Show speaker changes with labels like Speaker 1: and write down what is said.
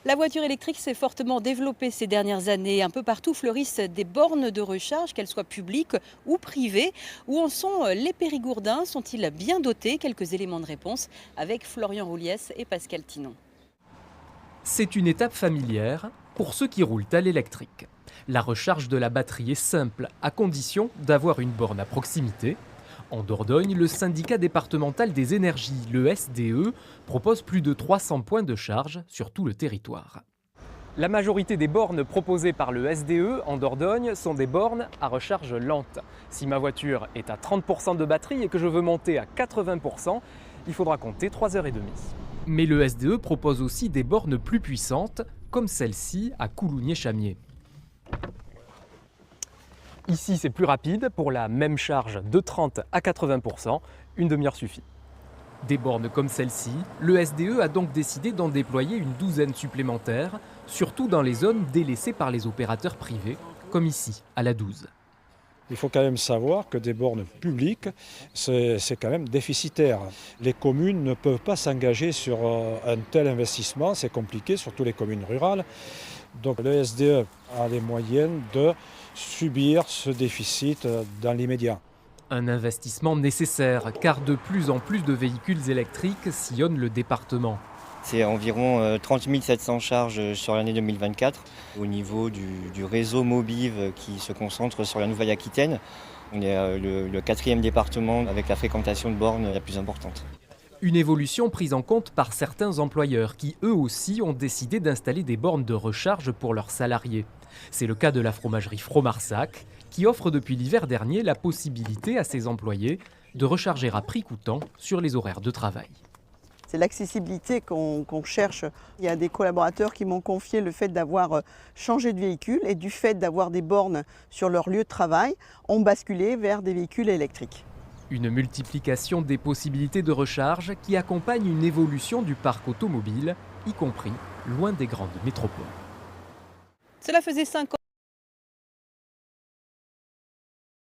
Speaker 1: La voiture électrique s'est fortement développée ces dernières années. Un peu partout fleurissent des bornes de recharge, qu'elles soient publiques ou privées. Où en sont les Périgourdins? Sont-ils bien dotés? Quelques éléments de réponse avec Florian Rouliès et Pascal Tinon.
Speaker 2: C'est une étape familière pour ceux qui roulent à l'électrique. La recharge de la batterie est simple, à condition d'avoir une borne à proximité. En Dordogne, le syndicat départemental des énergies, le SDE, propose plus de 300 points de charge sur tout le territoire. La majorité des bornes proposées par le SDE en Dordogne sont des bornes à recharge lente. Si ma voiture est à 30% de batterie et que je veux monter à 80%, il faudra compter 3h30. Mais le SDE propose aussi des bornes plus puissantes, comme celle-ci à Coulounier-Chamiers. Ici, c'est plus rapide. Pour la même charge de 30 à 80%, une demi-heure suffit. Des bornes comme celle-ci, le SDE a donc décidé d'en déployer une douzaine supplémentaires, surtout dans les zones délaissées par les opérateurs privés, comme ici, à la 12.
Speaker 3: Il faut quand même savoir que des bornes publiques, c'est quand même déficitaire. Les communes ne peuvent pas s'engager sur un tel investissement, c'est compliqué, surtout les communes rurales. Donc le SDE a les moyens de subir ce déficit dans l'immédiat.
Speaker 2: Un investissement nécessaire, car de plus en plus de véhicules électriques sillonnent le département.
Speaker 4: C'est environ 30 700 charges sur l'année 2024. Au niveau du réseau Mobive qui se concentre sur la Nouvelle-Aquitaine, on est le quatrième département avec la fréquentation de bornes la plus importante.
Speaker 2: Une évolution prise en compte par certains employeurs qui, eux aussi, ont décidé d'installer des bornes de recharge pour leurs salariés. C'est le cas de la fromagerie Fromarsac, qui offre depuis l'hiver dernier la possibilité à ses employés de recharger à prix coûtant sur les horaires de travail.
Speaker 5: C'est l'accessibilité qu'on cherche. Il y a des collaborateurs qui m'ont confié le fait d'avoir changé de véhicule et du fait d'avoir des bornes sur leur lieu de travail, ont basculé vers des véhicules électriques.
Speaker 2: Une multiplication des possibilités de recharge qui accompagne une évolution du parc automobile, y compris loin des grandes métropoles.
Speaker 1: Cela faisait 5 ans